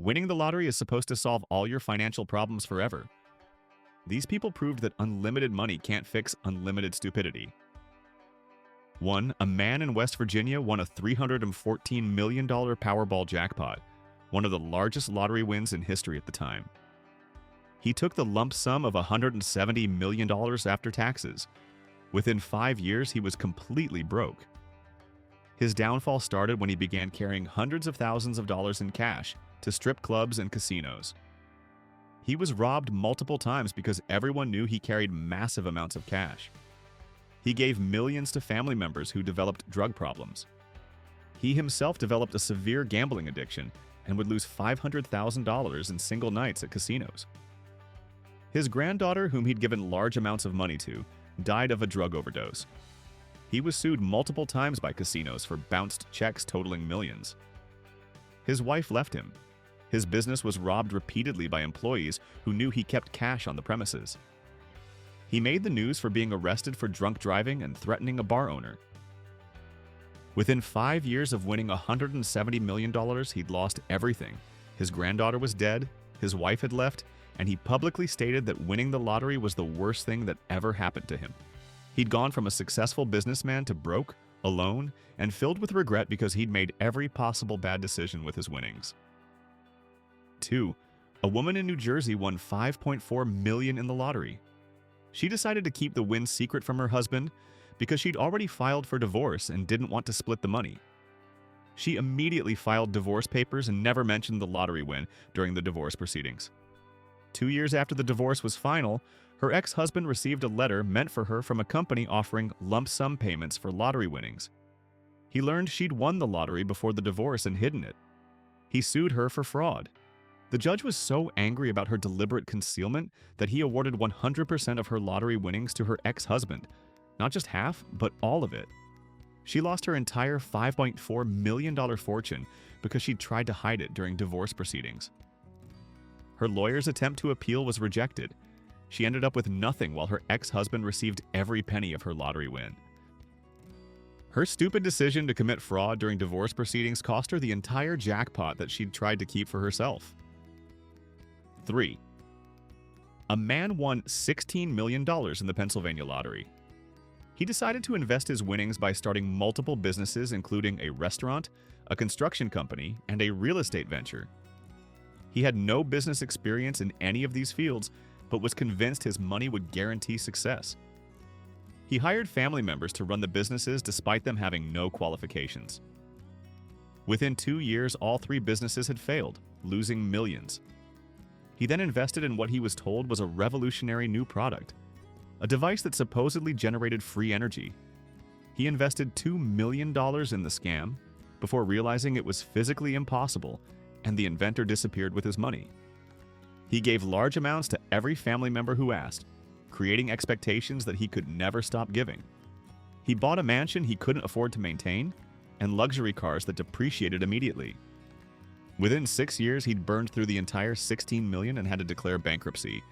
winning the lottery is supposed to solve all your financial problems forever. These people proved that unlimited money can't fix unlimited stupidity. 1. A man in West Virginia won a $314 million Powerball jackpot, one of the largest lottery wins in history at the time. He took the lump sum of $170 million after taxes. Within 5 years, he was completely broke. His downfall started when he began carrying hundreds of thousands of dollars in cash to strip clubs and casinos. He was robbed multiple times because everyone knew he carried massive amounts of cash. He gave millions to family members who developed drug problems. He himself developed a severe gambling addiction and would lose $500,000 in single nights at casinos. His granddaughter, whom he'd given large amounts of money to, died of a drug overdose. He was sued multiple times by casinos for bounced checks totaling millions. His wife left him. His business was robbed repeatedly by employees who knew he kept cash on the premises. He made the news for being arrested for drunk driving and threatening a bar owner. Within 5 years of winning $170 million, he'd lost everything. His granddaughter was dead, his wife had left, and he publicly stated that winning the lottery was the worst thing that ever happened to him. He'd gone from a successful businessman to broke, alone, and filled with regret because he'd made every possible bad decision with his winnings. 2. A woman in New Jersey won $5.4 million in the lottery. She decided to keep the win secret from her husband because she'd already filed for divorce and didn't want to split the money. She immediately filed divorce papers and never mentioned the lottery win during the divorce proceedings. 2 years after the divorce was final, her ex-husband received a letter meant for her from a company offering lump sum payments for lottery winnings. He learned she'd won the lottery before the divorce and hidden it. He sued her for fraud. The judge was so angry about her deliberate concealment that he awarded 100% of her lottery winnings to her ex-husband. Not just half, but all of it. She lost her entire $5.4 million fortune because she tried to hide it during divorce proceedings. Her lawyer's attempt to appeal was rejected. She ended up with nothing while her ex-husband received every penny of her lottery win. Her stupid decision to commit fraud during divorce proceedings cost her the entire jackpot that she'd tried to keep for herself. 3. A man won $16 million in the Pennsylvania lottery. He decided to invest his winnings by starting multiple businesses, including a restaurant, a construction company, and a real estate venture. He had no business experience in any of these fields, but was convinced his money would guarantee success. He hired family members to run the businesses despite them having no qualifications. Within 2 years, all 3 businesses had failed, losing millions. He then invested in what he was told was a revolutionary new product, a device that supposedly generated free energy. He invested $2 million in the scam before realizing it was physically impossible, and the inventor disappeared with his money. He gave large amounts to every family member who asked, creating expectations that he could never stop giving. He bought a mansion he couldn't afford to maintain, and luxury cars that depreciated immediately. Within 6 years, he'd burned through the entire $16 million and had to declare bankruptcy.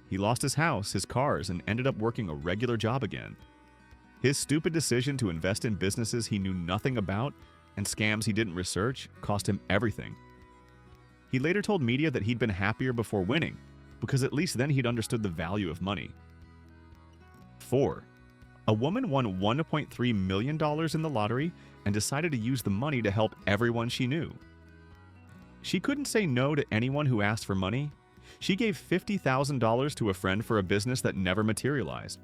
He lost his house, his cars, and ended up working a regular job again. His stupid decision to invest in businesses he knew nothing about and scams he didn't research cost him everything. He later told media that he'd been happier before winning, because at least then he'd understood the value of money. 4. A woman won $1.3 million in the lottery and decided to use the money to help everyone she knew. She couldn't say no to anyone who asked for money. She gave $50,000 to a friend for a business that never materialized.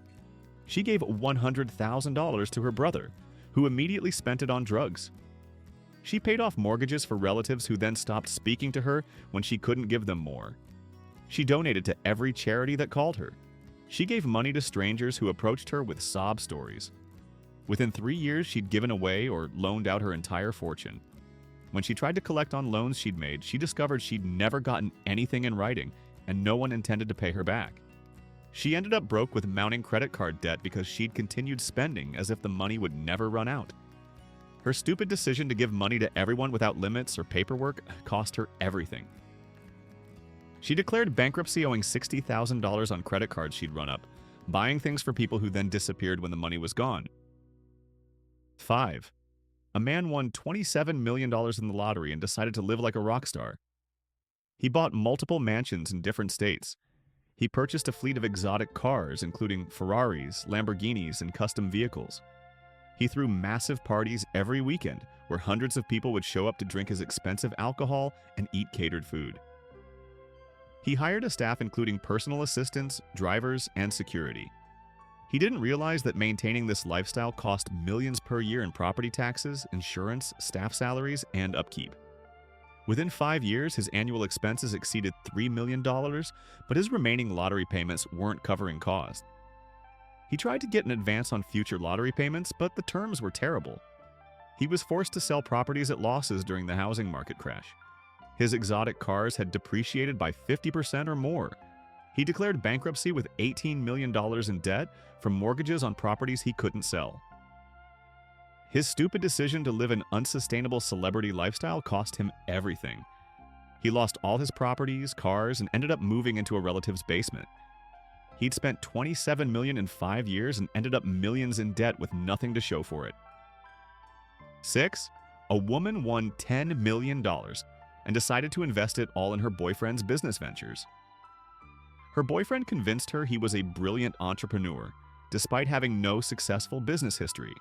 She gave $100,000 to her brother, who immediately spent it on drugs. She paid off mortgages for relatives who then stopped speaking to her when she couldn't give them more. She donated to every charity that called her. She gave money to strangers who approached her with sob stories. Within 3 years, she'd given away or loaned out her entire fortune. When she tried to collect on loans she'd made, she discovered she'd never gotten anything in writing, and no one intended to pay her back. She ended up broke with mounting credit card debt because she'd continued spending as if the money would never run out. Her stupid decision to give money to everyone without limits or paperwork cost her everything. She declared bankruptcy owing $60,000 on credit cards she'd run up, buying things for people who then disappeared when the money was gone. 5. A man won $27 million in the lottery and decided to live like a rock star. He bought multiple mansions in different states. He purchased a fleet of exotic cars, including Ferraris, Lamborghinis, and custom vehicles. He threw massive parties every weekend where hundreds of people would show up to drink his expensive alcohol and eat catered food. He hired a staff including personal assistants, drivers, and security. He didn't realize that maintaining this lifestyle cost millions per year in property taxes, insurance, staff salaries, and upkeep. Within 5 years, his annual expenses exceeded $3 million, but his remaining lottery payments weren't covering costs. He tried to get an advance on future lottery payments, but the terms were terrible. He was forced to sell properties at losses during the housing market crash. His exotic cars had depreciated by 50% or more. He declared bankruptcy with $18 million in debt from mortgages on properties he couldn't sell. His stupid decision to live an unsustainable celebrity lifestyle cost him everything. He lost all his properties, cars, and ended up moving into a relative's basement. He'd spent $27 million in 5 years and ended up millions in debt with nothing to show for it. 6. A woman won $10 million and decided to invest it all in her boyfriend's business ventures. Her boyfriend convinced her he was a brilliant entrepreneur, despite having no successful business history.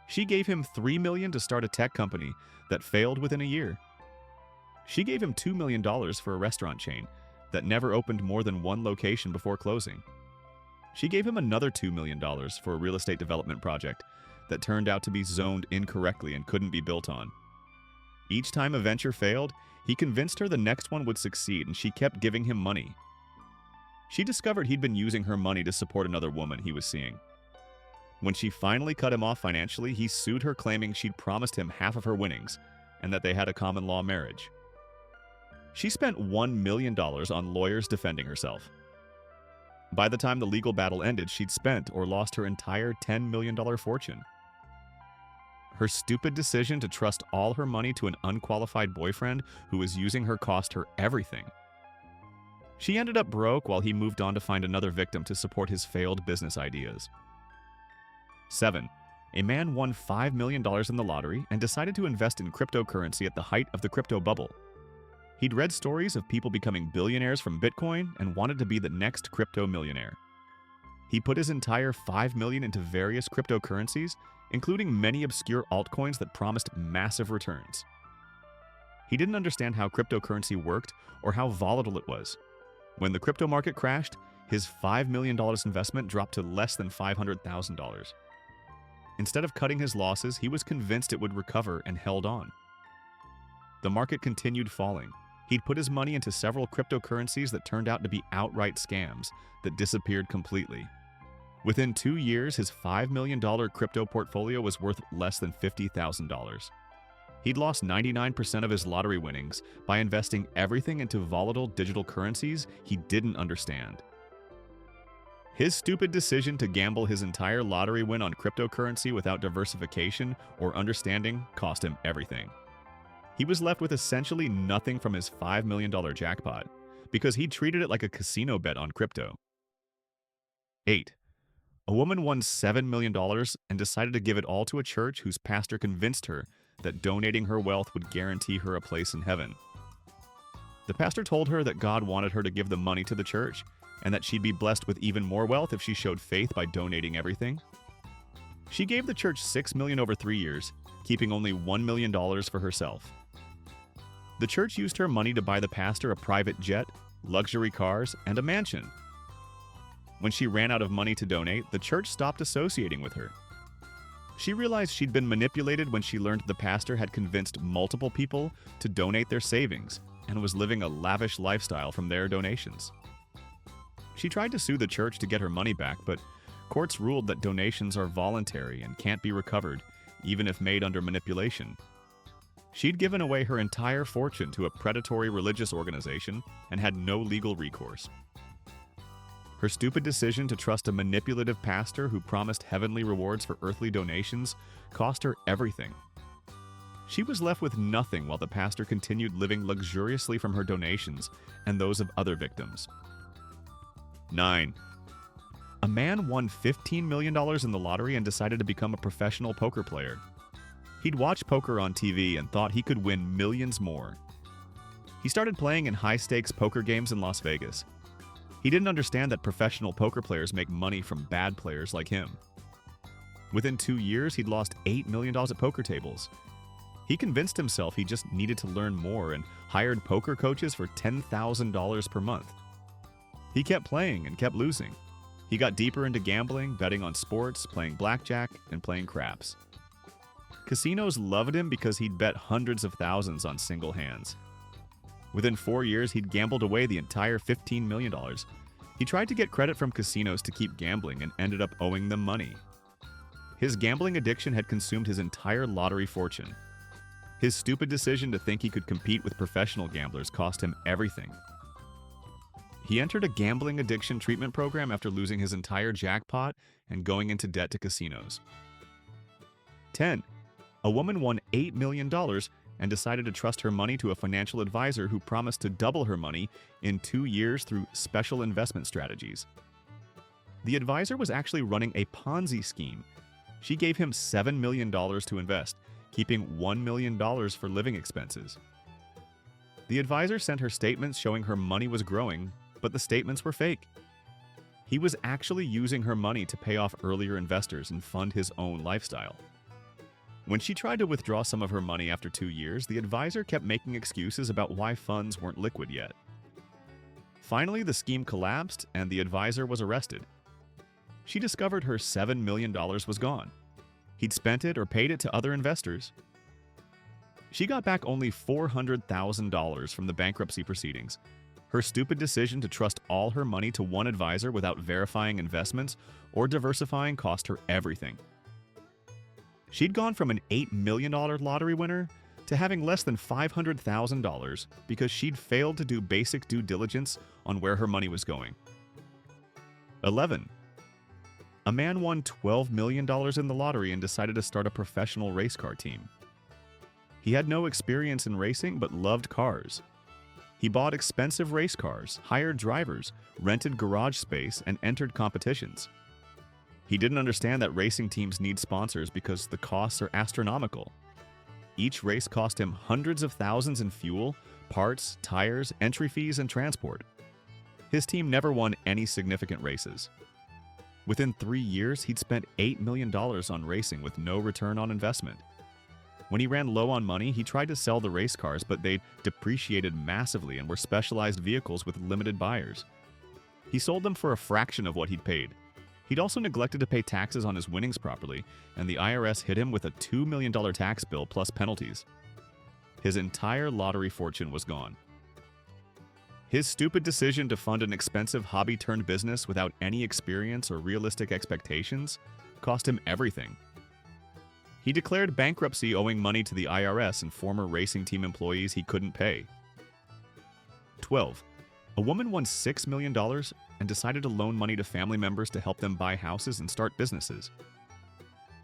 She gave him $3 million to start a tech company that failed within a year. She gave him $2 million for a restaurant chain that never opened more than one location before closing. She gave him another $2 million for a real estate development project that turned out to be zoned incorrectly and couldn't be built on. Each time a venture failed, he convinced her the next one would succeed, and she kept giving him money. She discovered he'd been using her money to support another woman he was seeing. When she finally cut him off financially, he sued her, claiming she'd promised him half of her winnings and that they had a common law marriage. She spent $1 million on lawyers defending herself. By the time the legal battle ended, she'd spent or lost her entire $10 million fortune. Her stupid decision to trust all her money to an unqualified boyfriend who was using her cost her everything. She ended up broke while he moved on to find another victim to support his failed business ideas. 7. A man won $5 million in the lottery and decided to invest in cryptocurrency at the height of the crypto bubble. He'd read stories of people becoming billionaires from Bitcoin and wanted to be the next crypto millionaire. He put his entire $5 million into various cryptocurrencies, including many obscure altcoins that promised massive returns. He didn't understand how cryptocurrency worked or how volatile it was. When the crypto market crashed, his $5 million investment dropped to less than $500,000. Instead of cutting his losses, he was convinced it would recover and held on. The market continued falling. He'd put his money into several cryptocurrencies that turned out to be outright scams that disappeared completely. Within 2 years, his $5 million crypto portfolio was worth less than $50,000. He'd lost 99% of his lottery winnings by investing everything into volatile digital currencies he didn't understand. His stupid decision to gamble his entire lottery win on cryptocurrency without diversification or understanding cost him everything. He was left with essentially nothing from his $5 million jackpot because he treated it like a casino bet on crypto. 8. A woman won $7 million and decided to give it all to a church whose pastor convinced her that donating her wealth would guarantee her a place in heaven. The pastor told her that God wanted her to give the money to the church and that she'd be blessed with even more wealth if she showed faith by donating everything. She gave the church $6 million over 3 years, keeping only $1 million for herself. The church used her money to buy the pastor a private jet, luxury cars, and a mansion. When she ran out of money to donate, the church stopped associating with her. She realized she'd been manipulated when she learned the pastor had convinced multiple people to donate their savings and was living a lavish lifestyle from their donations. She tried to sue the church to get her money back, but courts ruled that donations are voluntary and can't be recovered, even if made under manipulation. She'd given away her entire fortune to a predatory religious organization and had no legal recourse. Her stupid decision to trust a manipulative pastor who promised heavenly rewards for earthly donations cost her everything. She was left with nothing while the pastor continued living luxuriously from her donations and those of other victims. 9. A man won $15 million in the lottery and decided to become a professional poker player. He'd watch poker on TV and thought he could win millions more. He started playing in high-stakes poker games in Las Vegas. He didn't understand that professional poker players make money from bad players like him. Within 2 years, he'd lost $8 million at poker tables. He convinced himself he just needed to learn more and hired poker coaches for $10,000 per month. He kept playing and kept losing. He got deeper into gambling, betting on sports, playing blackjack, and playing craps. Casinos loved him because he'd bet hundreds of thousands on single hands. Within 4 years, he'd gambled away the entire $15 million. He tried to get credit from casinos to keep gambling and ended up owing them money. His gambling addiction had consumed his entire lottery fortune. His stupid decision to think he could compete with professional gamblers cost him everything. He entered a gambling addiction treatment program after losing his entire jackpot and going into debt to casinos. 10. A woman won $8 million and decided to trust her money to a financial advisor who promised to double her money in 2 years through special investment strategies. The advisor was actually running a Ponzi scheme. She gave him $7 million to invest, keeping $1 million for living expenses. The advisor sent her statements showing her money was growing, but the statements were fake. He was actually using her money to pay off earlier investors and fund his own lifestyle. When she tried to withdraw some of her money after 2 years, the advisor kept making excuses about why funds weren't liquid yet. Finally, the scheme collapsed and the advisor was arrested. She discovered her $7 million was gone. He'd spent it or paid it to other investors. She got back only $400,000 from the bankruptcy proceedings. Her stupid decision to trust all her money to one advisor without verifying investments or diversifying cost her everything. She'd gone from an $8 million lottery winner to having less than $500,000 because she'd failed to do basic due diligence on where her money was going. 11. A man won $12 million in the lottery and decided to start a professional race car team. He had no experience in racing but loved cars. He bought expensive race cars, hired drivers, rented garage space, and entered competitions. He didn't understand that racing teams need sponsors because the costs are astronomical. Each race cost him hundreds of thousands in fuel, parts, tires, entry fees, and transport. His team never won any significant races. Within 3 years, he'd spent $8 million on racing with no return on investment. When he ran low on money, he tried to sell the race cars, but they'd depreciated massively and were specialized vehicles with limited buyers. He sold them for a fraction of what he'd paid. He'd also neglected to pay taxes on his winnings properly, and the IRS hit him with a $2 million tax bill plus penalties. His entire lottery fortune was gone. His stupid decision to fund an expensive hobby-turned-business without any experience or realistic expectations cost him everything. He declared bankruptcy owing money to the IRS and former racing team employees he couldn't pay. 12. A woman won $6 million and decided to loan money to family members to help them buy houses and start businesses.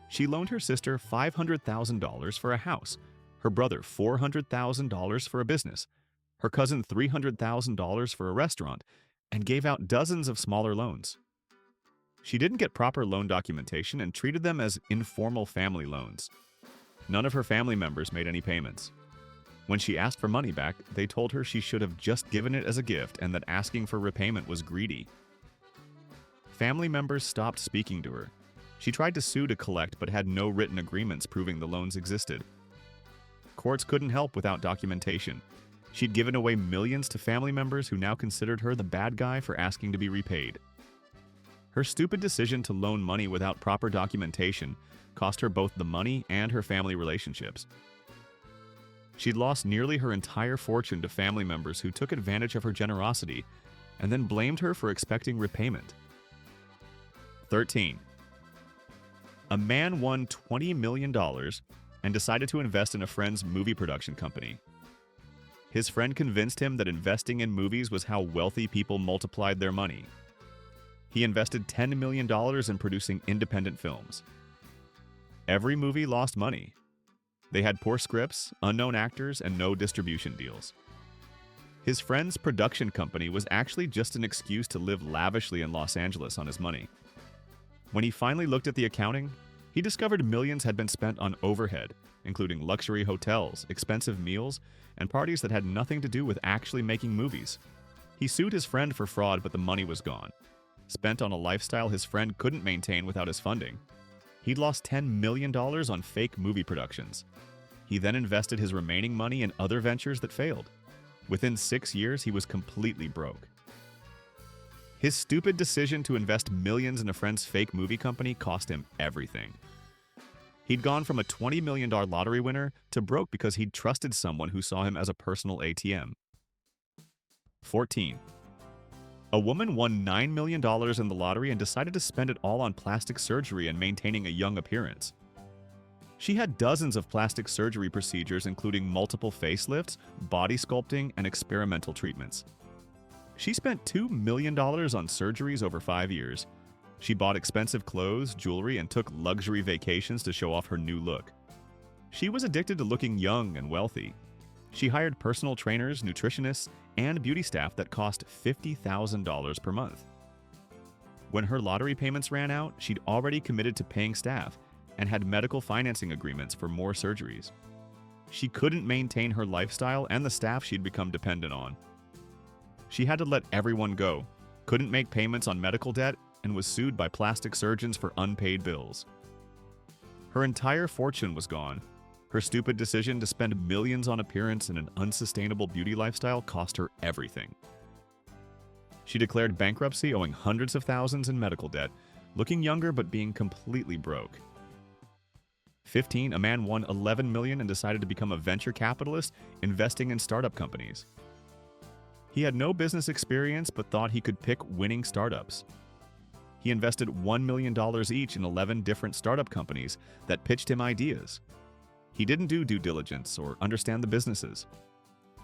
She loaned her sister $500,000 for a house, her brother $400,000 for a business, her cousin $300,000 for a restaurant, and gave out dozens of smaller loans. She didn't get proper loan documentation and treated them as informal family loans. None of her family members made any payments. When she asked for money back, they told her she should have just given it as a gift and that asking for repayment was greedy. Family members stopped speaking to her. She tried to sue to collect but had no written agreements proving the loans existed. Courts couldn't help without documentation. She'd given away millions to family members who now considered her the bad guy for asking to be repaid. Her stupid decision to loan money without proper documentation cost her both the money and her family relationships. She'd lost nearly her entire fortune to family members who took advantage of her generosity and then blamed her for expecting repayment. 13. A man won $20 million and decided to invest in a friend's movie production company. His friend convinced him that investing in movies was how wealthy people multiplied their money. He invested $10 million in producing independent films. Every movie lost money. They had poor scripts, unknown actors, and no distribution deals. His friend's production company was actually just an excuse to live lavishly in Los Angeles on his money. When he finally looked at the accounting, He discovered millions had been spent on overhead, including luxury hotels, expensive meals, and parties that had nothing to do with actually making movies. He sued his friend for fraud, but the money was gone, spent on a lifestyle his friend couldn't maintain without his funding. He'd lost $10 million on fake movie productions. He then invested his remaining money in other ventures that failed. Within 6 years, he was completely broke. His stupid decision to invest millions in a friend's fake movie company cost him everything. He'd gone from a $20 million lottery winner to broke because he'd trusted someone who saw him as a personal ATM. 14. A woman won $9 million in the lottery and decided to spend it all on plastic surgery and maintaining a young appearance. She had dozens of plastic surgery procedures, including multiple facelifts, body sculpting, and experimental treatments. She spent $2 million on surgeries over 5 years. She bought expensive clothes, jewelry, and took luxury vacations to show off her new look. She was addicted to looking young and wealthy. She hired personal trainers, nutritionists, and beauty staff that cost $50,000 per month. When her lottery payments ran out, she'd already committed to paying staff and had medical financing agreements for more surgeries. She couldn't maintain her lifestyle and the staff she'd become dependent on. She had to let everyone go, couldn't make payments on medical debt, and was sued by plastic surgeons for unpaid bills. Her entire fortune was gone. Her stupid decision to spend millions on appearance and an unsustainable beauty lifestyle cost her everything. She declared bankruptcy, owing hundreds of thousands in medical debt, looking younger but being completely broke. 15. A man won $11 million and decided to become a venture capitalist, investing in startup companies. He had no business experience but thought he could pick winning startups. He invested $1 million each in 11 different startup companies that pitched him ideas. He didn't do due diligence or understand the businesses.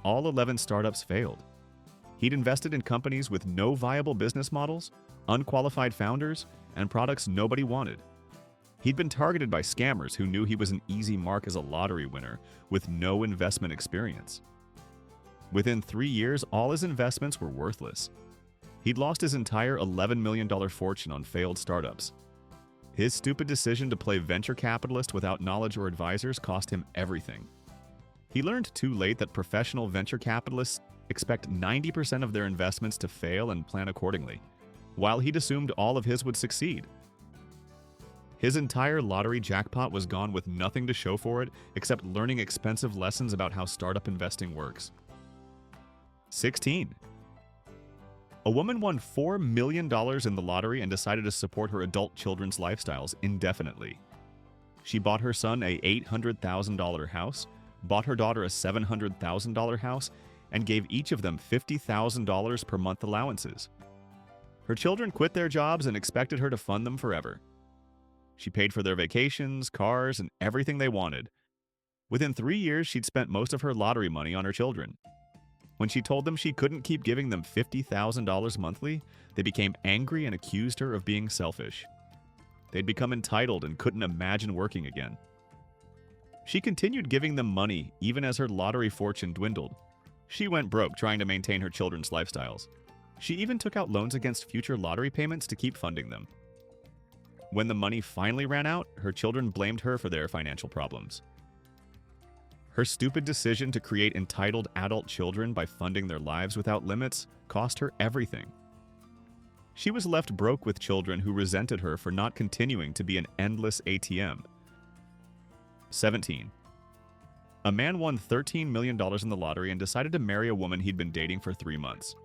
All 11 startups failed. He'd invested in companies with no viable business models, unqualified founders, and products nobody wanted. He'd been targeted by scammers who knew he was an easy mark as a lottery winner with no investment experience. Within 3 years, all his investments were worthless. He'd lost his entire $11 million fortune on failed startups. His stupid decision to play venture capitalist without knowledge or advisors cost him everything. He learned too late that professional venture capitalists expect 90% of their investments to fail and plan accordingly, while he'd assumed all of his would succeed. His entire lottery jackpot was gone with nothing to show for it except learning expensive lessons about how startup investing works. 16. A woman won $4 million in the lottery and decided to support her adult children's lifestyles indefinitely. She bought her son a $800,000 house, bought her daughter a $700,000 house, and gave each of them $50,000 per month allowances. Her children quit their jobs and expected her to fund them forever. She paid for their vacations, cars, and everything they wanted. Within 3 years, she'd spent most of her lottery money on her children. When she told them she couldn't keep giving them $50,000 monthly, they became angry and accused her of being selfish. They'd become entitled and couldn't imagine working again. She continued giving them money even as her lottery fortune dwindled. She went broke trying to maintain her children's lifestyles. She even took out loans against future lottery payments to keep funding them. When the money finally ran out, her children blamed her for their financial problems. Her stupid decision to create entitled adult children by funding their lives without limits cost her everything. She was left broke with children who resented her for not continuing to be an endless ATM. 17. A man won $13 million in the lottery and decided to marry a woman he'd been dating for 3 months.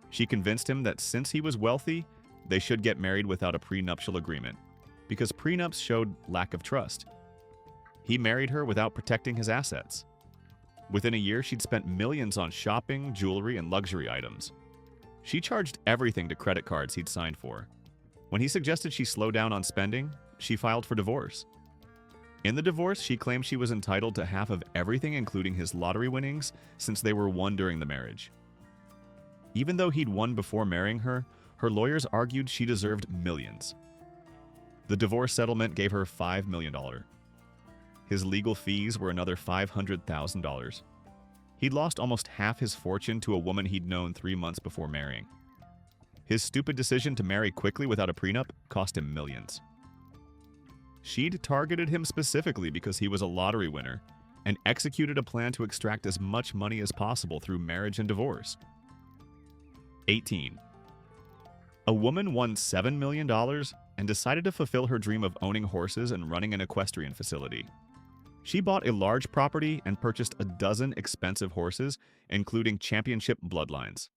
She convinced him that since he was wealthy, they should get married without a prenuptial agreement, because prenups showed lack of trust. He married her without protecting his assets. Within a year, she'd spent millions on shopping, jewelry, and luxury items. She charged everything to credit cards he'd signed for. When he suggested she slow down on spending, she filed for divorce. In the divorce, she claimed she was entitled to half of everything, including his lottery winnings, since they were won during the marriage. Even though he'd won before marrying her, her lawyers argued she deserved millions. The divorce settlement gave her $5 million. His legal fees were another $500,000. He'd lost almost half his fortune to a woman he'd known 3 months before marrying. His stupid decision to marry quickly without a prenup cost him millions. She'd targeted him specifically because he was a lottery winner and executed a plan to extract as much money as possible through marriage and divorce. 18. A woman won $7 million and decided to fulfill her dream of owning horses and running an equestrian facility. She bought a large property and purchased a dozen expensive horses, including championship bloodlines.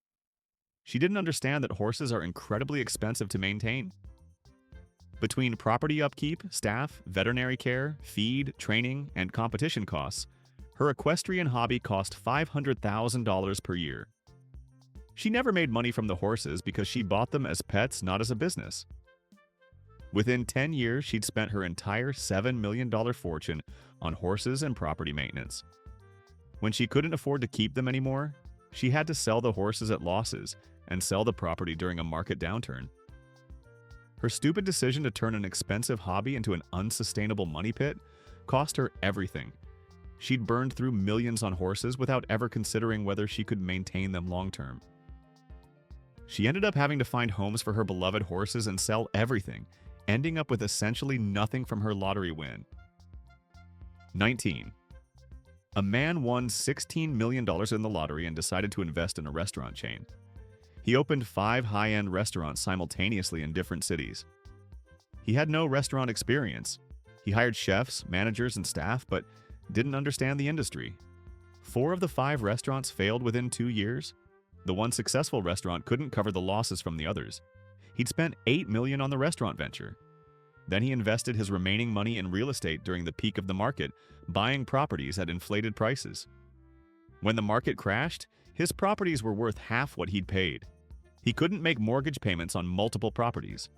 She didn't understand that horses are incredibly expensive to maintain. Between property upkeep, staff, veterinary care, feed, training, and competition costs, her equestrian hobby cost $500,000 per year. She never made money from the horses because she bought them as pets, not as a business. Within 10 years, she'd spent her entire $7 million fortune on horses and property maintenance. When she couldn't afford to keep them anymore, she had to sell the horses at losses and sell the property during a market downturn. Her stupid decision to turn an expensive hobby into an unsustainable money pit cost her everything. She'd burned through millions on horses without ever considering whether she could maintain them long-term. She ended up having to find homes for her beloved horses and sell everything, ending up with essentially nothing from her lottery win. 19. A man won $16 million in the lottery and decided to invest in a restaurant chain. He opened 5 high-end restaurants simultaneously in different cities. He had no restaurant experience. He hired chefs, managers, and staff, but didn't understand the industry. 4 of the 5 restaurants failed within 2 years. The one successful restaurant couldn't cover the losses from the others. He'd spent $8 million on the restaurant venture. Then he invested his remaining money in real estate during the peak of the market, buying properties at inflated prices. When the market crashed, his properties were worth half what he'd paid. He couldn't make mortgage payments on multiple properties.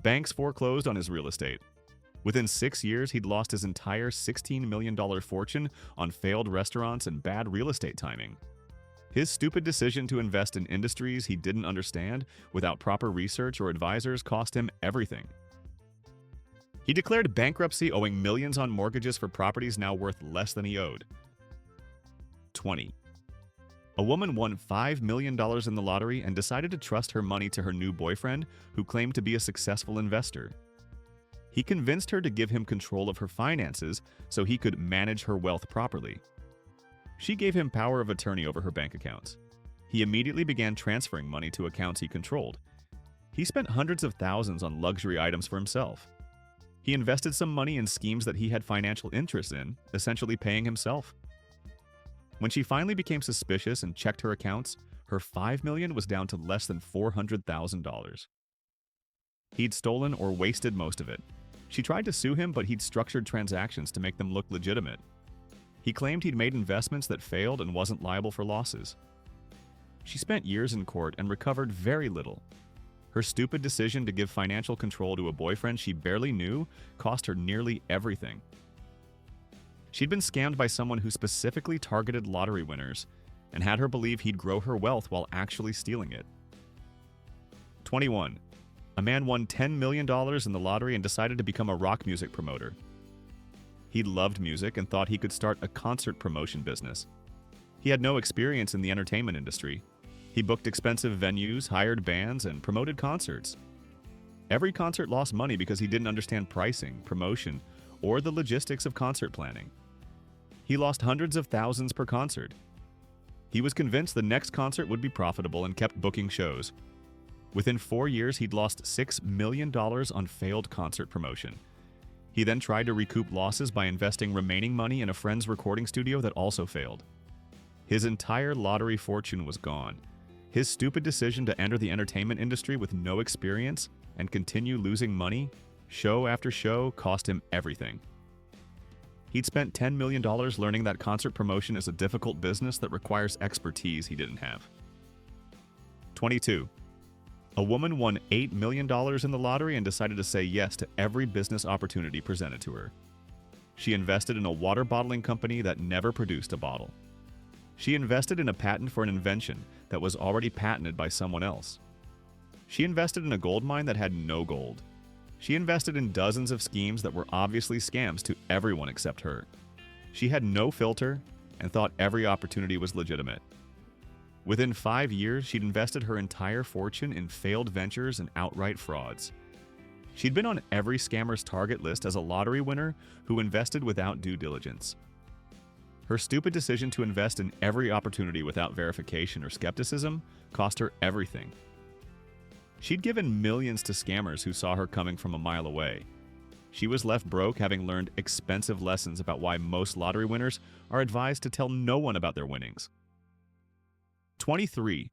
Banks foreclosed on his real estate. Within 6 years, he'd lost his entire $16 million fortune on failed restaurants and bad real estate timing. His stupid decision to invest in industries he didn't understand without proper research or advisors cost him everything. He declared bankruptcy, owing millions on mortgages for properties now worth less than he owed. 20. A woman won $5 million in the lottery and decided to trust her money to her new boyfriend, who claimed to be a successful investor. He convinced her to give him control of her finances so he could manage her wealth properly. She gave him power of attorney over her bank accounts. He immediately began transferring money to accounts he controlled. He spent hundreds of thousands on luxury items for himself. He invested some money in schemes that he had financial interest in, essentially paying himself. When she finally became suspicious and checked her accounts, her $5 million was down to less than $400,000. He'd stolen or wasted most of it. She tried to sue him, but he'd structured transactions to make them look legitimate. He claimed he'd made investments that failed and wasn't liable for losses. She spent years in court and recovered very little. Her stupid decision to give financial control to a boyfriend she barely knew cost her nearly everything. She'd been scammed by someone who specifically targeted lottery winners and had her believe he'd grow her wealth while actually stealing it. 21. A man won $10 million in the lottery and decided to become a rock music promoter. He loved music and thought he could start a concert promotion business. He had no experience in the entertainment industry. He booked expensive venues, hired bands, and promoted concerts. Every concert lost money because he didn't understand pricing, promotion, or the logistics of concert planning. He lost hundreds of thousands per concert. He was convinced the next concert would be profitable and kept booking shows. Within 4 years, he'd lost $6 million on failed concert promotion. He then tried to recoup losses by investing remaining money in a friend's recording studio that also failed. His entire lottery fortune was gone. His stupid decision to enter the entertainment industry with no experience and continue losing money, show after show, cost him everything. He'd spent $10 million learning that concert promotion is a difficult business that requires expertise he didn't have. 22. A woman won $8 million in the lottery and decided to say yes to every business opportunity presented to her. She invested in a water bottling company that never produced a bottle. She invested in a patent for an invention that was already patented by someone else. She invested in a gold mine that had no gold. She invested in dozens of schemes that were obviously scams to everyone except her. She had no filter and thought every opportunity was legitimate. Within 5 years, she'd invested her entire fortune in failed ventures and outright frauds. She'd been on every scammer's target list as a lottery winner who invested without due diligence. Her stupid decision to invest in every opportunity without verification or skepticism cost her everything. She'd given millions to scammers who saw her coming from a mile away. She was left broke, having learned expensive lessons about why most lottery winners are advised to tell no one about their winnings. 23.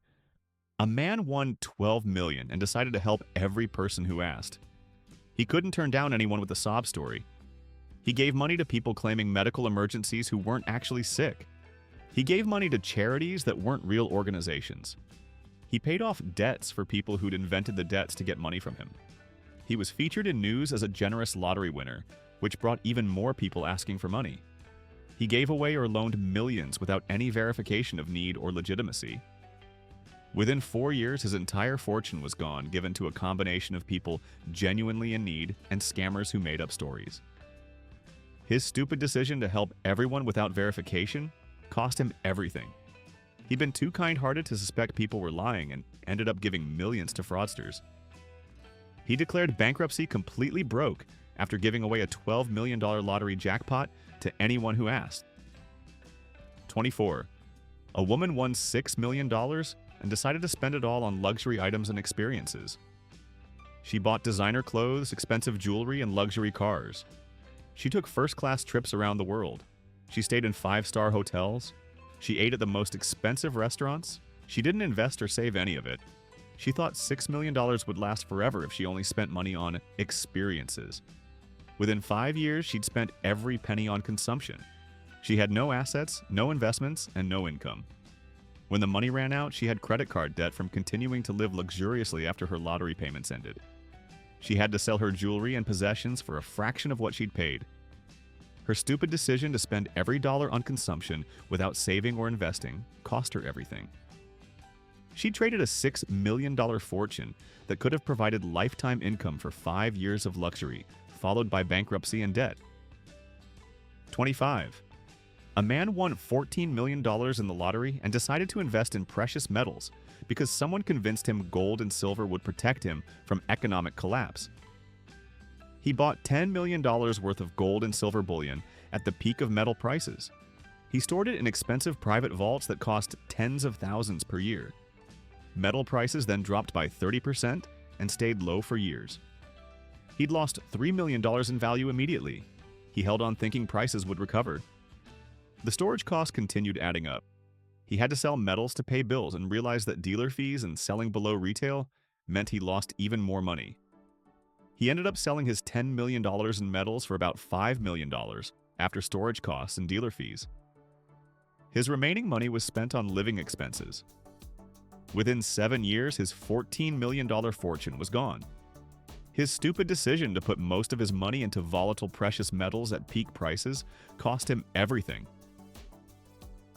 A man won $12 million and decided to help every person who asked. He couldn't turn down anyone with a sob story. He gave money to people claiming medical emergencies who weren't actually sick. He gave money to charities that weren't real organizations. He paid off debts for people who'd invented the debts to get money from him. He was featured in news as a generous lottery winner, which brought even more people asking for money. He gave away or loaned millions without any verification of need or legitimacy. Within 4 years, his entire fortune was gone, given to a combination of people genuinely in need and scammers who made up stories. His stupid decision to help everyone without verification cost him everything. He'd been too kind-hearted to suspect people were lying and ended up giving millions to fraudsters. He declared bankruptcy completely broke after giving away a $12 million lottery jackpot to anyone who asked. 24. A woman won $6 million and decided to spend it all on luxury items and experiences. She bought designer clothes, expensive jewelry, and luxury cars. She took first-class trips around the world. She stayed in 5-star hotels. She ate at the most expensive restaurants. She didn't invest or save any of it. She thought $6 million would last forever if she only spent money on experiences. Within 5 years, she'd spent every penny on consumption. She had no assets, no investments, and no income. When the money ran out, she had credit card debt from continuing to live luxuriously after her lottery payments ended. She had to sell her jewelry and possessions for a fraction of what she'd paid. Her stupid decision to spend every dollar on consumption without saving or investing cost her everything. She traded a $6 million fortune that could have provided lifetime income for 5 years of luxury, followed by bankruptcy and debt. 25. A man won $14 million in the lottery and decided to invest in precious metals because someone convinced him gold and silver would protect him from economic collapse. He bought $10 million worth of gold and silver bullion at the peak of metal prices. He stored it in expensive private vaults that cost tens of thousands per year. Metal prices then dropped by 30% and stayed low for years. He'd lost $3 million in value immediately. He held on thinking prices would recover. The storage costs continued adding up. He had to sell metals to pay bills and realized that dealer fees and selling below retail meant he lost even more money. He ended up selling his $10 million in metals for about $5 million after storage costs and dealer fees. His remaining money was spent on living expenses. Within 7 years, his $14 million fortune was gone. His stupid decision to put most of his money into volatile precious metals at peak prices cost him everything.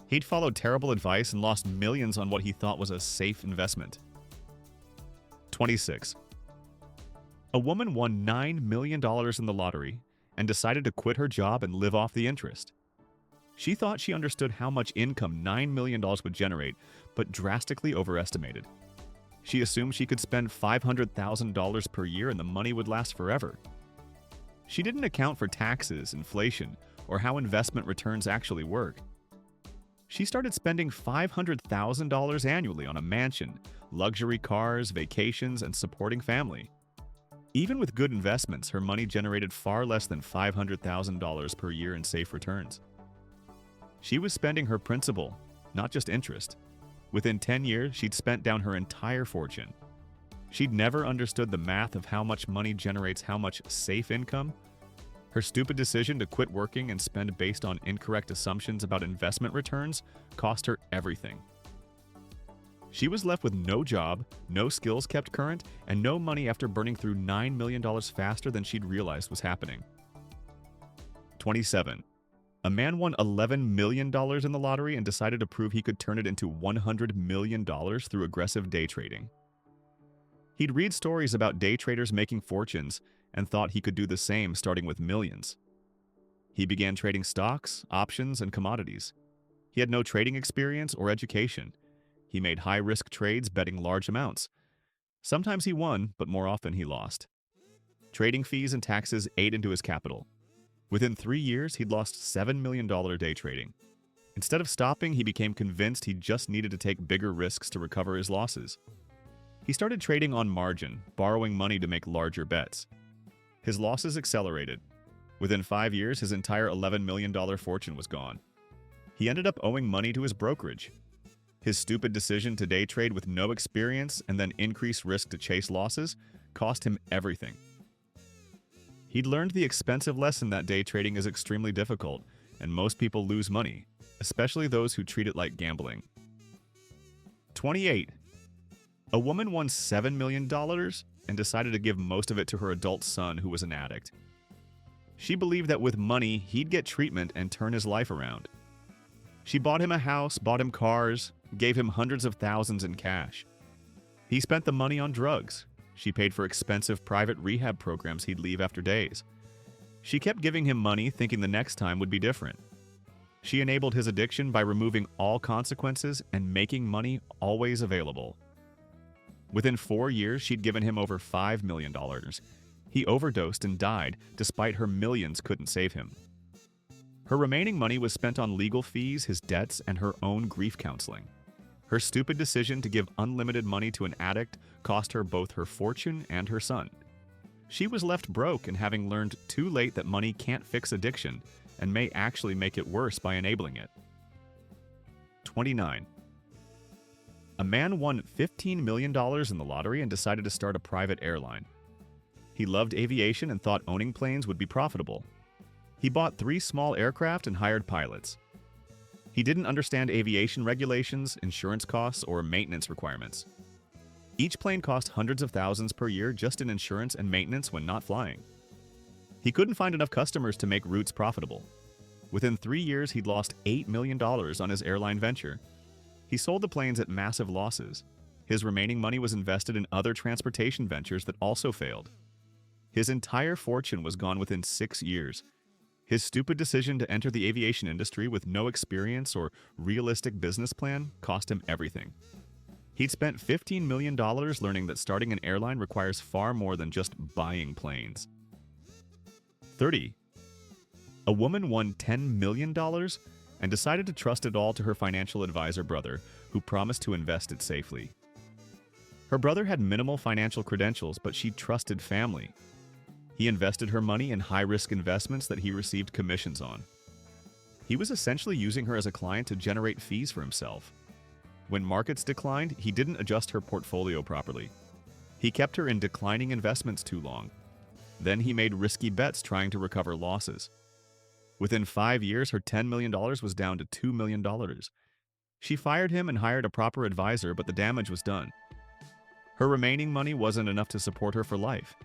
He'd followed terrible advice and lost millions on what he thought was a safe investment. 26. A woman won $9 million in the lottery and decided to quit her job and live off the interest. She thought she understood how much income $9 million would generate, but drastically overestimated. She assumed she could spend $500,000 per year and the money would last forever. She didn't account for taxes, inflation, or how investment returns actually work. She started spending $500,000 annually on a mansion, luxury cars, vacations, and supporting family. Even with good investments, her money generated far less than $500,000 per year in safe returns. She was spending her principal, not just interest. Within 10 years, she'd spent down her entire fortune. She'd never understood the math of how much money generates how much safe income. Her stupid decision to quit working and spend based on incorrect assumptions about investment returns cost her everything. She was left with no job, no skills kept current, and no money after burning through $9 million faster than she'd realized was happening. 27. A man won $11 million in the lottery and decided to prove he could turn it into $100 million through aggressive day trading. He'd read stories about day traders making fortunes and thought he could do the same, starting with millions. He began trading stocks, options, and commodities. He had no trading experience or education. He made high-risk trades betting large amounts. Sometimes he won, but more often he lost. Trading fees and taxes ate into his capital. Within 3 years, he'd lost $7 million day trading. Instead of stopping, he became convinced he just needed to take bigger risks to recover his losses. He started trading on margin, borrowing money to make larger bets. His losses accelerated. Within 5 years, his entire $11 million fortune was gone. He ended up owing money to his brokerage. His stupid decision to day trade with no experience and then increase risk to chase losses cost him everything. He'd learned the expensive lesson that day trading is extremely difficult, and most people lose money, especially those who treat it like gambling. 28. A woman won $7 million and decided to give most of it to her adult son who was an addict. She believed that with money, he'd get treatment and turn his life around. She bought him a house, bought him cars, gave him hundreds of thousands in cash. He spent the money on drugs. She paid for expensive private rehab programs he'd leave after days. She kept giving him money, thinking the next time would be different. She enabled his addiction by removing all consequences and making money always available. Within 4 years, she'd given him over $5 million. He overdosed and died, despite her millions couldn't save him. Her remaining money was spent on legal fees, his debts, and her own grief counseling. Her stupid decision to give unlimited money to an addict cost her both her fortune and her son. She was left broke and having learned too late that money can't fix addiction and may actually make it worse by enabling it. 29. A man won $15 million in the lottery and decided to start a private airline. He loved aviation and thought owning planes would be profitable. He bought 3 small aircraft and hired pilots. He didn't understand aviation regulations, insurance costs, or maintenance requirements. Each plane cost hundreds of thousands per year just in insurance and maintenance when not flying. He couldn't find enough customers to make routes profitable. Within 3 years, he'd lost $8 million on his airline venture. He sold the planes at massive losses. His remaining money was invested in other transportation ventures that also failed. His entire fortune was gone within 6 years. His stupid decision to enter the aviation industry with no experience or realistic business plan cost him everything. He'd spent $15 million learning that starting an airline requires far more than just buying planes. 30. A woman won $10 million and decided to trust it all to her financial advisor brother, who promised to invest it safely. Her brother had minimal financial credentials, but she trusted family. He invested her money in high-risk investments that he received commissions on. He was essentially using her as a client to generate fees for himself. When markets declined, he didn't adjust her portfolio properly. He kept her in declining investments too long. Then he made risky bets trying to recover losses. Within 5 years, her $10 million was down to $2 million. She fired him and hired a proper advisor, but the damage was done. Her remaining money wasn't enough to support her for life.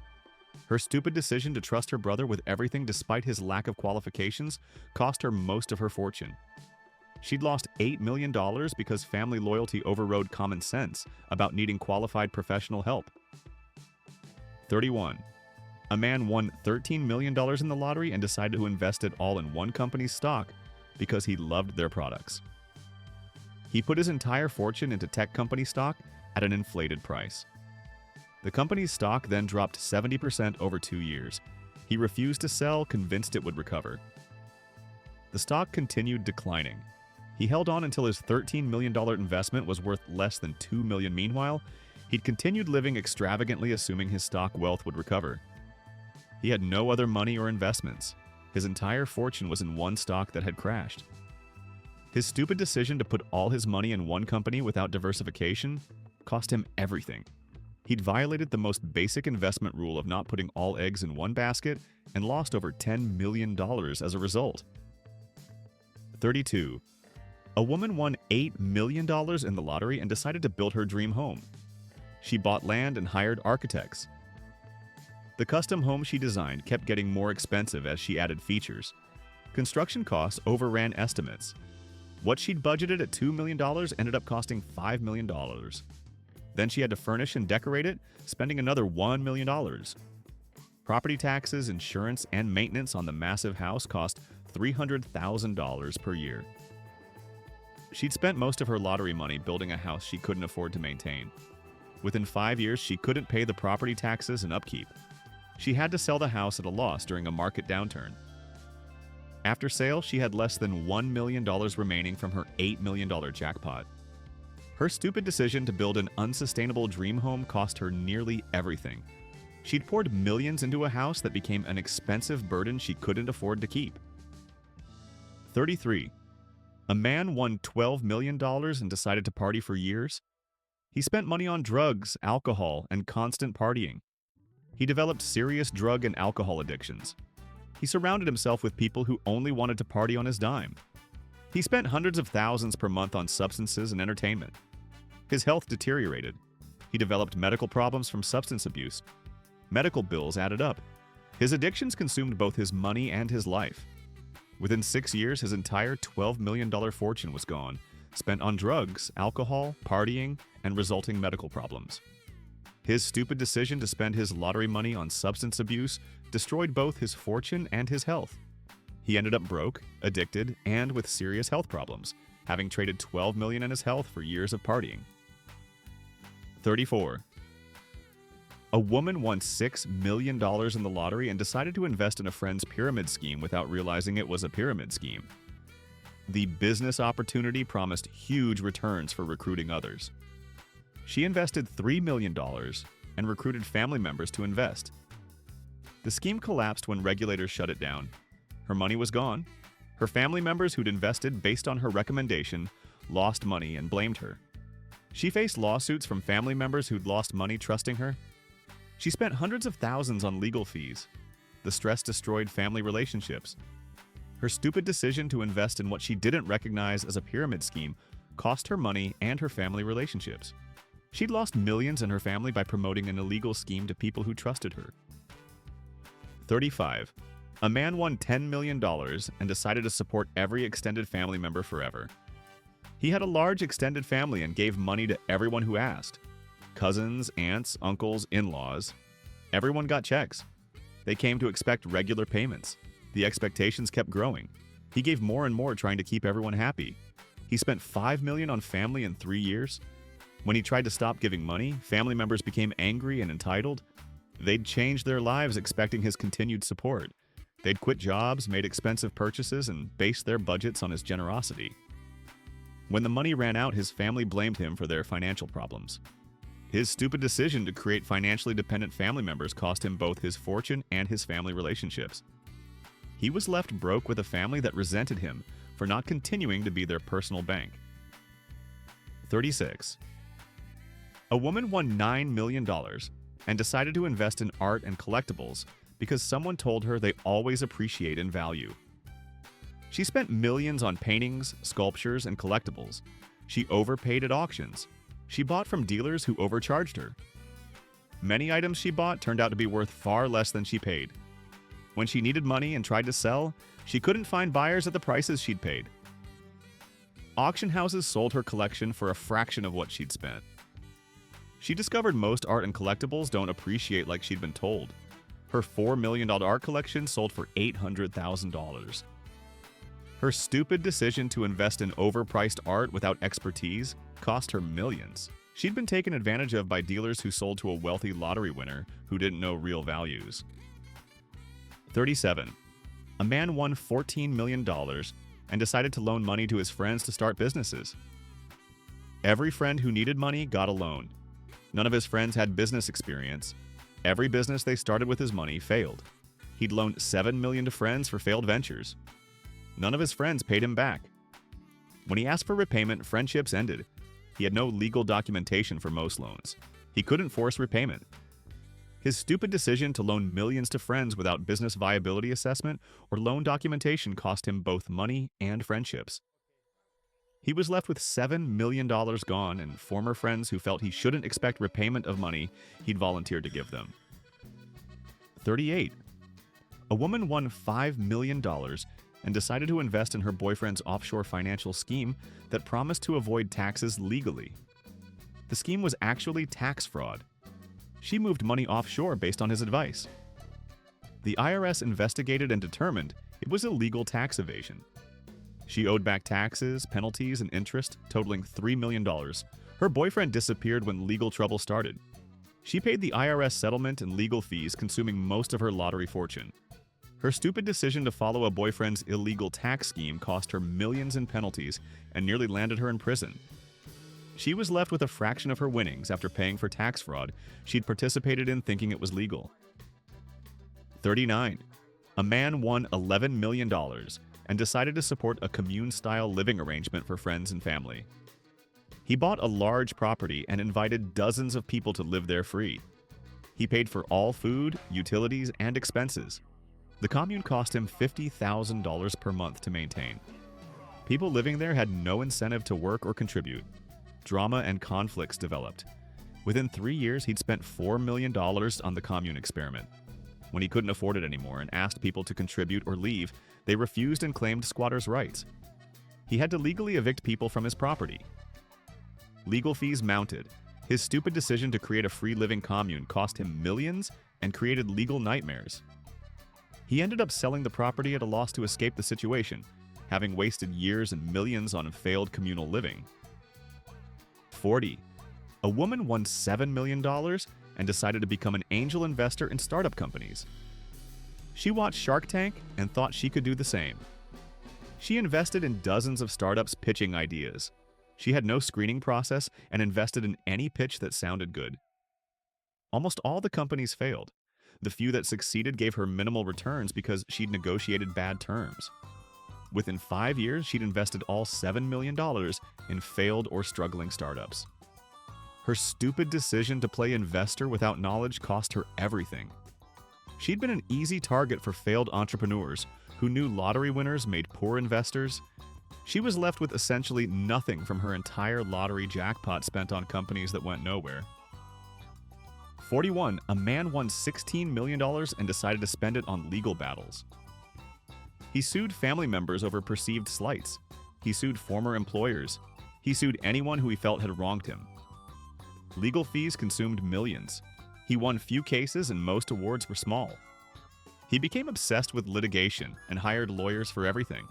Her stupid decision to trust her brother with everything despite his lack of qualifications cost her most of her fortune. She'd lost $8 million because family loyalty overrode common sense about needing qualified professional help. 31. A man won $13 million in the lottery and decided to invest it all in one company's stock because he loved their products. He put his entire fortune into tech company stock at an inflated price. The company's stock then dropped 70% over 2 years. He refused to sell, convinced it would recover. The stock continued declining. He held on until his $13 million investment was worth less than $2 million. Meanwhile, he'd continued living extravagantly, assuming his stock wealth would recover. He had no other money or investments. His entire fortune was in one stock that had crashed. His stupid decision to put all his money in one company without diversification cost him everything. He'd violated the most basic investment rule of not putting all eggs in one basket and lost over $10 million as a result. 32. A woman won $8 million in the lottery and decided to build her dream home. She bought land and hired architects. The custom home she designed kept getting more expensive as she added features. Construction costs overran estimates. What she'd budgeted at $2 million ended up costing $5 million. Then she had to furnish and decorate it, spending another $1 million. Property taxes, insurance, and maintenance on the massive house cost $300,000 per year. She'd spent most of her lottery money building a house she couldn't afford to maintain. Within 5 years, she couldn't pay the property taxes and upkeep. She had to sell the house at a loss during a market downturn. After sale, she had less than $1 million remaining from her $8 million jackpot. Her stupid decision to build an unsustainable dream home cost her nearly everything. She'd poured millions into a house that became an expensive burden she couldn't afford to keep. 33. A man won $12 million and decided to party for years. He spent money on drugs, alcohol, and constant partying. He developed serious drug and alcohol addictions. He surrounded himself with people who only wanted to party on his dime. He spent hundreds of thousands per month on substances and entertainment. His health deteriorated. He developed medical problems from substance abuse. Medical bills added up. His addictions consumed both his money and his life. Within 6 years, his entire $12 million fortune was gone, spent on drugs, alcohol, partying, and resulting medical problems. His stupid decision to spend his lottery money on substance abuse destroyed both his fortune and his health. He ended up broke, addicted, and with serious health problems, having traded $12 million in his health for years of partying. 34. A woman won $6 million in the lottery and decided to invest in a friend's pyramid scheme without realizing it was a pyramid scheme. The business opportunity promised huge returns for recruiting others. She invested $3 million and recruited family members to invest. The scheme collapsed when regulators shut it down. Her money was gone. Her family members who'd invested based on her recommendation lost money and blamed her. She faced lawsuits from family members who'd lost money trusting her. She spent hundreds of thousands on legal fees. The stress destroyed family relationships. Her stupid decision to invest in what she didn't recognize as a pyramid scheme cost her money and her family relationships. She'd lost millions in her family by promoting an illegal scheme to people who trusted her. 35. A man won $10 million and decided to support every extended family member forever. He had a large extended family and gave money to everyone who asked. Cousins, aunts, uncles, in-laws. Everyone got checks. They came to expect regular payments. The expectations kept growing. He gave more and more, trying to keep everyone happy. He spent $5 million on family in 3 years. When he tried to stop giving money, family members became angry and entitled. They'd change their lives expecting his continued support. They'd quit jobs, made expensive purchases, and based their budgets on his generosity. When the money ran out, his family blamed him for their financial problems. His stupid decision to create financially dependent family members cost him both his fortune and his family relationships. He was left broke with a family that resented him for not continuing to be their personal bank. 36. A woman won $9 million and decided to invest in art and collectibles because someone told her they always appreciate in value. She spent millions on paintings, sculptures, and collectibles. She overpaid at auctions. She bought from dealers who overcharged her. Many items she bought turned out to be worth far less than she paid. When she needed money and tried to sell, she couldn't find buyers at the prices she'd paid. Auction houses sold her collection for a fraction of what she'd spent. She discovered most art and collectibles don't appreciate like she'd been told. Her $4 million art collection sold for $800,000. Her stupid decision to invest in overpriced art without expertise cost her millions. She'd been taken advantage of by dealers who sold to a wealthy lottery winner who didn't know real values. 37. A man won $14 million and decided to loan money to his friends to start businesses. Every friend who needed money got a loan. None of his friends had business experience. Every business they started with his money failed. He'd loaned $7 million to friends for failed ventures. None of his friends paid him back. When he asked for repayment, friendships ended. He had no legal documentation for most loans. He couldn't force repayment. His stupid decision to loan millions to friends without business viability assessment or loan documentation cost him both money and friendships. He was left with $7 million gone and former friends who felt he shouldn't expect repayment of money he'd volunteered to give them. 38. A woman won $5 million and decided to invest in her boyfriend's offshore financial scheme that promised to avoid taxes legally. The scheme was actually tax fraud. She moved money offshore based on his advice. The IRS investigated and determined it was illegal tax evasion. She owed back taxes, penalties, and interest totaling $3 million. Her boyfriend disappeared when legal trouble started. She paid the IRS settlement and legal fees, consuming most of her lottery fortune. Her stupid decision to follow a boyfriend's illegal tax scheme cost her millions in penalties and nearly landed her in prison. She was left with a fraction of her winnings after paying for tax fraud she'd participated in thinking it was legal. 39. A man won $11 million and decided to support a commune-style living arrangement for friends and family. He bought a large property and invited dozens of people to live there free. He paid for all food, utilities, and expenses. The commune cost him $50,000 per month to maintain. People living there had no incentive to work or contribute. Drama and conflicts developed. Within 3 years, he'd spent $4 million on the commune experiment. When he couldn't afford it anymore and asked people to contribute or leave, they refused and claimed squatters' rights. He had to legally evict people from his property. Legal fees mounted. His stupid decision to create a free living commune cost him millions and created legal nightmares. He ended up selling the property at a loss to escape the situation, having wasted years and millions on failed communal living. 40. A woman won $7 million and decided to become an angel investor in startup companies. She watched Shark Tank and thought she could do the same. She invested in dozens of startups pitching ideas. She had no screening process and invested in any pitch that sounded good. Almost all the companies failed. The few that succeeded gave her minimal returns because she'd negotiated bad terms. Within 5 years, she'd invested all $7 million in failed or struggling startups. Her stupid decision to play investor without knowledge cost her everything. She'd been an easy target for failed entrepreneurs who knew lottery winners made poor investors. She was left with essentially nothing from her entire lottery jackpot spent on companies that went nowhere. 41. A man won $16 million and decided to spend it on legal battles. He sued family members over perceived slights. He sued former employers. He sued anyone who he felt had wronged him. Legal fees consumed millions. He won few cases and most awards were small. He became obsessed with litigation and hired lawyers for everything.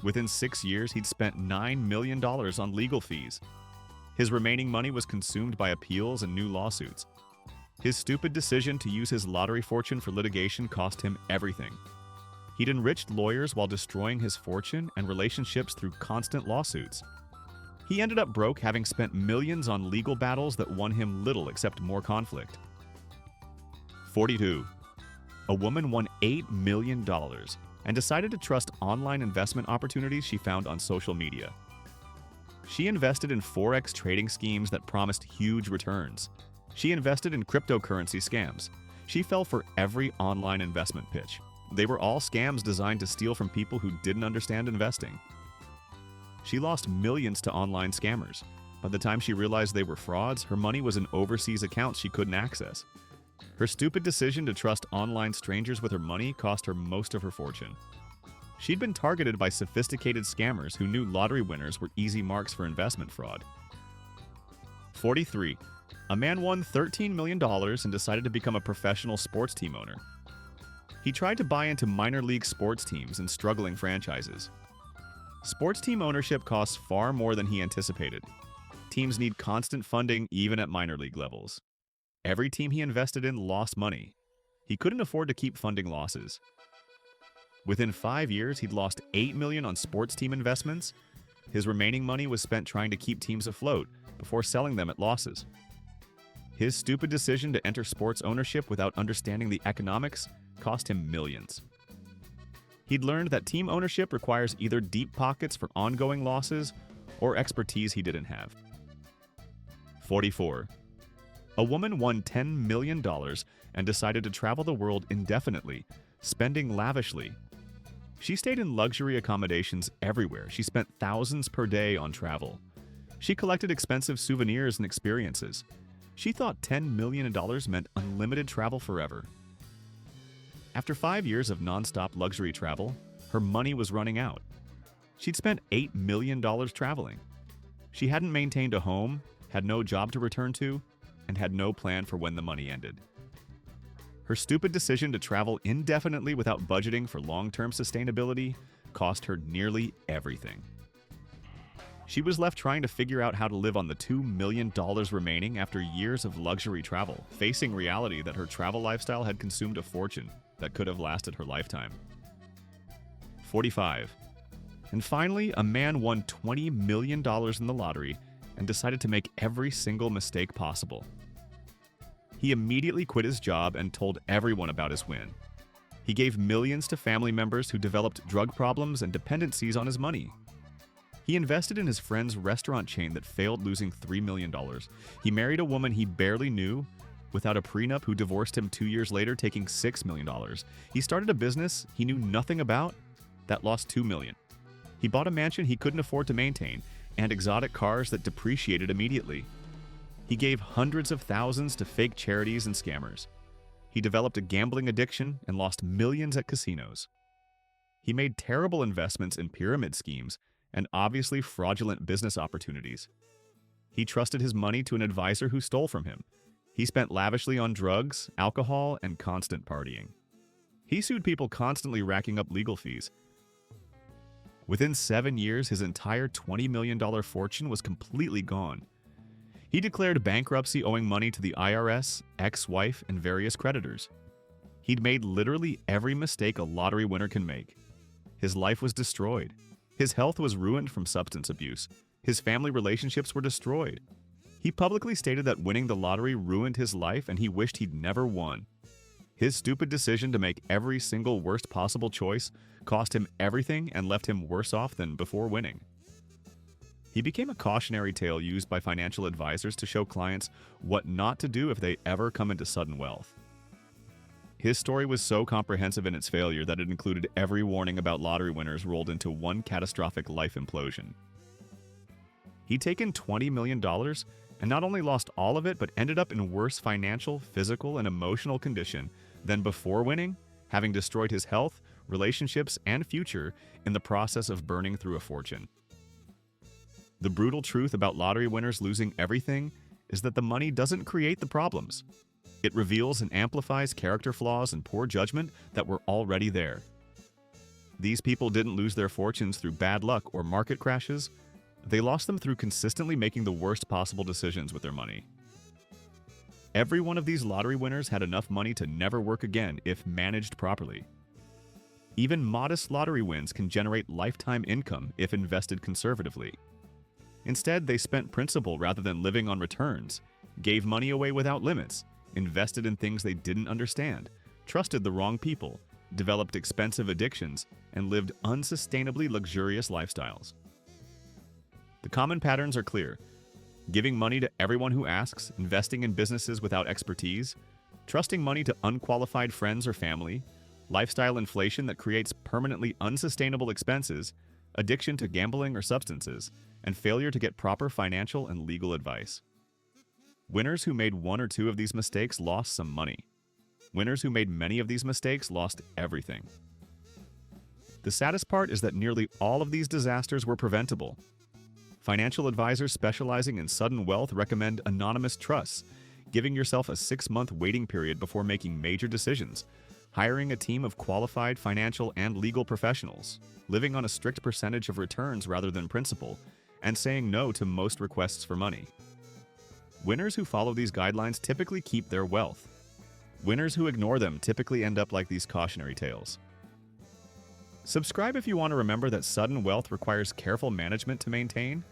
Within 6 years, he'd spent $9 million on legal fees. His remaining money was consumed by appeals and new lawsuits. His stupid decision to use his lottery fortune for litigation cost him everything. He'd enriched lawyers while destroying his fortune and relationships through constant lawsuits. He ended up broke, having spent millions on legal battles that won him little except more conflict. 42. A woman won $8 million and decided to trust online investment opportunities she found on social media. She invested in Forex trading schemes that promised huge returns. She invested in cryptocurrency scams. She fell for every online investment pitch. They were all scams designed to steal from people who didn't understand investing. She lost millions to online scammers. By the time she realized they were frauds, her money was in overseas accounts she couldn't access. Her stupid decision to trust online strangers with her money cost her most of her fortune. She'd been targeted by sophisticated scammers who knew lottery winners were easy marks for investment fraud. 43. A man won $13 million and decided to become a professional sports team owner. He tried to buy into minor league sports teams and struggling franchises. Sports team ownership costs far more than he anticipated. Teams need constant funding even at minor league levels. Every team he invested in lost money. He couldn't afford to keep funding losses. Within 5 years, he'd lost $8 million on sports team investments. His remaining money was spent trying to keep teams afloat before selling them at losses. His stupid decision to enter sports ownership without understanding the economics cost him millions. He'd learned that team ownership requires either deep pockets for ongoing losses or expertise he didn't have. 44. A woman won $10 million and decided to travel the world indefinitely, spending lavishly. She stayed in luxury accommodations everywhere. She spent thousands per day on travel. She collected expensive souvenirs and experiences. She thought $10 million meant unlimited travel forever. After 5 years of nonstop luxury travel, her money was running out. She'd spent $8 million traveling. She hadn't maintained a home, had no job to return to, and had no plan for when the money ended. Her stupid decision to travel indefinitely without budgeting for long-term sustainability cost her nearly everything. She was left trying to figure out how to live on the $2 million remaining after years of luxury travel, facing reality that her travel lifestyle had consumed a fortune that could have lasted her lifetime. 45. And finally, a man won $20 million in the lottery and decided to make every single mistake possible. He immediately quit his job and told everyone about his win. He gave millions to family members who developed drug problems and dependencies on his money. He invested in his friend's restaurant chain that failed, losing $3 million. He married a woman he barely knew without a prenup who divorced him 2 years later, taking $6 million. He started a business he knew nothing about that lost $2 million. He bought a mansion he couldn't afford to maintain and exotic cars that depreciated immediately. He gave hundreds of thousands to fake charities and scammers. He developed a gambling addiction and lost millions at casinos. He made terrible investments in pyramid schemes and obviously fraudulent business opportunities. He trusted his money to an advisor who stole from him. He spent lavishly on drugs, alcohol, and constant partying. He sued people, constantly racking up legal fees. Within 7 years, his entire $20 million fortune was completely gone. He declared bankruptcy, owing money to the IRS, ex-wife, and various creditors. He'd made literally every mistake a lottery winner can make. His life was destroyed. His health was ruined from substance abuse. His family relationships were destroyed. He publicly stated that winning the lottery ruined his life and he wished he'd never won. His stupid decision to make every single worst possible choice cost him everything and left him worse off than before winning. He became a cautionary tale used by financial advisors to show clients what not to do if they ever come into sudden wealth. His story was so comprehensive in its failure that it included every warning about lottery winners rolled into one catastrophic life implosion. He'd taken $20 million and not only lost all of it, but ended up in worse financial, physical, and emotional condition than before winning, having destroyed his health, relationships, and future in the process of burning through a fortune. The brutal truth about lottery winners losing everything is that the money doesn't create the problems. It reveals and amplifies character flaws and poor judgment that were already there. These people didn't lose their fortunes through bad luck or market crashes. They lost them through consistently making the worst possible decisions with their money. Every one of these lottery winners had enough money to never work again if managed properly. Even modest lottery wins can generate lifetime income if invested conservatively. Instead, they spent principal rather than living on returns, gave money away without limits, invested in things they didn't understand, trusted the wrong people, developed expensive addictions, and lived unsustainably luxurious lifestyles. The common patterns are clear: giving money to everyone who asks, investing in businesses without expertise, trusting money to unqualified friends or family, lifestyle inflation that creates permanently unsustainable expenses, addiction to gambling or substances, and failure to get proper financial and legal advice. Winners who made one or two of these mistakes lost some money. Winners who made many of these mistakes lost everything. The saddest part is that nearly all of these disasters were preventable. Financial advisors specializing in sudden wealth recommend anonymous trusts, giving yourself a 6-month waiting period before making major decisions, hiring a team of qualified financial and legal professionals, living on a strict percentage of returns rather than principal, and saying no to most requests for money. Winners who follow these guidelines typically keep their wealth. Winners who ignore them typically end up like these cautionary tales. Subscribe if you want to remember that sudden wealth requires careful management to maintain,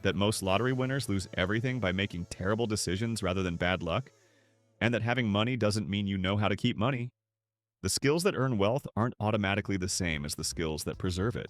that most lottery winners lose everything by making terrible decisions rather than bad luck, and that having money doesn't mean you know how to keep money. The skills that earn wealth aren't automatically the same as the skills that preserve it.